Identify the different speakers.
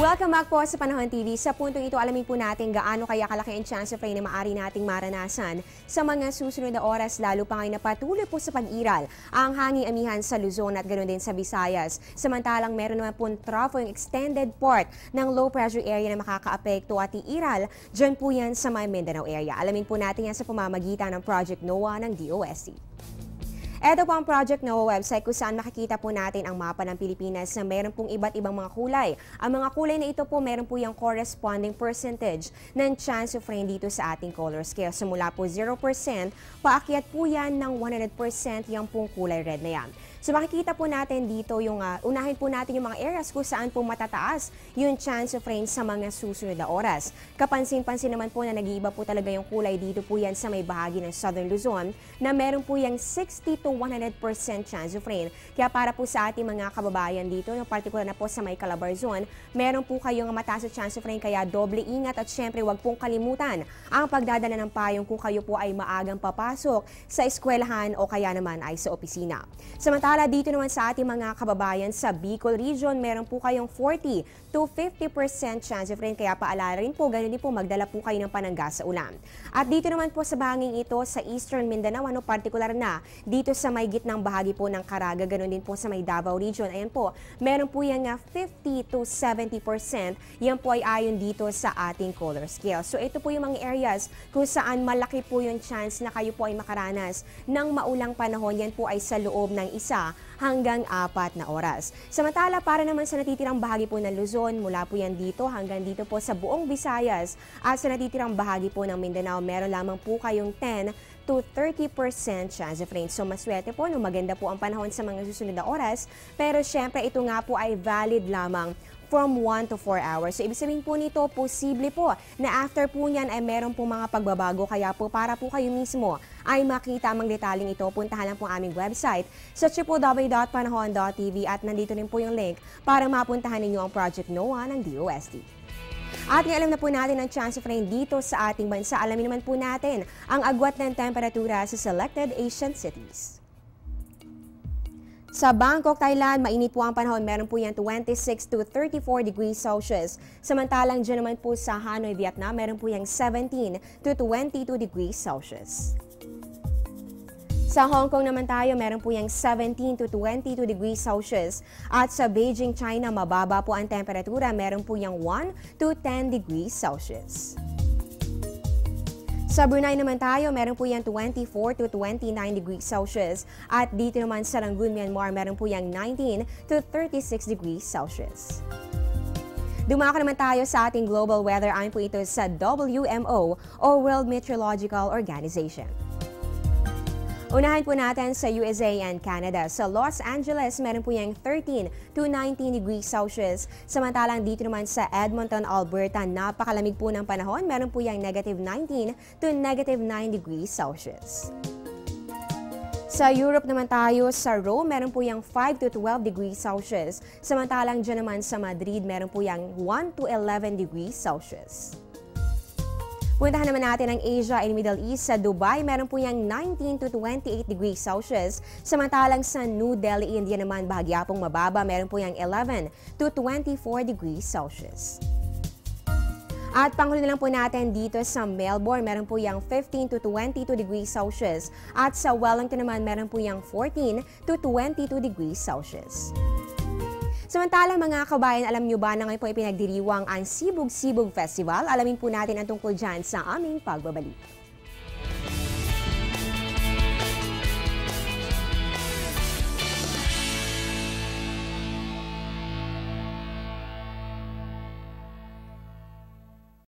Speaker 1: Welcome back po sa Panahon TV. Sa puntong ito, alamin po natin gaano kaya kalaki ang chance of rain na maaari nating maranasan sa mga susunod na oras, lalo pa ngayon na patuloy po sa pag-iral ang hanging amihan sa Luzon at ganoon din sa Visayas. Samantalang meron naman po trough yung extended part ng low pressure area na makakaapekto at iiral dyan po yan sa may Mindanao area. Alamin po natin yan sa pamamagitan ng Project NOAA ng DOST. Ito po ang Project NOAA website kung saan makikita po natin ang mapa ng Pilipinas na mayroon pong iba't ibang mga kulay. Ang mga kulay na ito po mayroon po yung corresponding percentage ng chance of rain dito sa ating color scale. So mula po 0%, paakyat po yan ng 100% yung pong kulay red na yan. So makikita po natin dito yung, unahin po natin yung mga areas kung saan po matataas yung chance of rain sa mga susunod na oras. Kapansin-pansin naman po na nag-iiba po talaga yung kulay dito po yan sa may bahagi ng Southern Luzon na meron po yung 60 to 100% chance of rain. Kaya para po sa ating mga kababayan dito, yung particular na po sa may Calabar Zone, meron po kayong mataas na chance of rain kaya doble ingat at syempre wag pong kalimutan ang pagdadala ng payong kung kayo po ay maagang papasok sa eskwelahan o kaya naman ay sa opisina. Samantala dito naman sa ating mga kababayan sa Bicol Region, meron po kayong 40 to 50% chance of rain kaya paalala rin po, ganun din po magdala po kayo ng panangga sa ulan. At dito naman po sa bahaging ito sa Eastern Mindanao, particular na dito sa may gitnang bahagi po ng Caraga, ganun din po sa may Davao Region. Ayan po, meron po yan 50 to 70%. Yan po ay ayon dito sa ating color scale. So ito po yung mga areas kung saan malaki po yung chance na kayo po ay makaranas ng maulang panahon. Yan po ay sa loob ng 1 hanggang 4 na oras. Samantala, para naman sa natitirang bahagi po ng Luzon, mula po yan dito hanggang dito po sa buong Visayas at sa natitirang bahagi po ng Mindanao, meron lamang po kayong 10 to 30% chance of rain. So maswerte po, maganda po ang panahon sa mga susunod na oras. Pero syempre, ito nga po ay valid lamang from 1 to 4 hours. So ibig sabihin po nito, posible po na after po niyan ay meron po mga pagbabago. Kaya po para po kayo mismo ay makita ang mga detaling ito, puntahan lang po aming website sa www.panahon.tv at nandito rin po yung link para mapuntahan ninyo ang Project NOAA ng DOST. At ngayon alam na po natin ang chance of rain dito sa ating bansa. Alamin naman po natin ang agwat ng temperatura sa selected Asian cities. Sa Bangkok, Thailand, mainit po ang panahon. Meron po yan 26 to 34 degrees Celsius. Samantalang dyan naman po sa Hanoi, Vietnam, meron po yung 17 to 22 degrees Celsius. Sa Hong Kong naman tayo, meron po yung 17 to 22 degrees Celsius. At sa Beijing, China, mababa po ang temperatura. Meron po yung 1 to 10 degrees Celsius. Sa Brunei naman tayo, meron po yung 24 to 29 degrees Celsius. At dito naman sa Rangoon, Myanmar, meron po yung 19 to 36 degrees Celsius. Dumako naman tayo sa ating global weather. Ayon po ito sa WMO o World Meteorological Organization. Unahin po natin sa USA and Canada. Sa Los Angeles, meron po yung 13 to 19 degrees Celsius. Samantalang dito naman sa Edmonton, Alberta, napakalamig po ng panahon. Meron po yung negative 19 to negative 9 degrees Celsius. Sa Europe naman tayo, sa Rome, meron po yung 5 to 12 degrees Celsius. Samantalang dyan naman sa Madrid, meron po yung 1 to 11 degrees Celsius. Puntahan naman natin ang Asia and Middle East. Sa Dubai, meron po yung 19 to 28 degrees Celsius. Samantalang sa New Delhi, India naman, bahagya pong mababa. Meron po yung 11 to 24 degrees Celsius. At panghuli na lang po natin dito sa Melbourne, meron po yung 15 to 22 degrees Celsius. At sa Wellington naman, meron po yung 14 to 22 degrees Celsius. Samantala mga kabayan, alam nyo ba na ngayon po ipinagdiriwang ang Sibug-Sibug Festival? Alamin po natin ang tungkol dyan sa aming pagbabalik.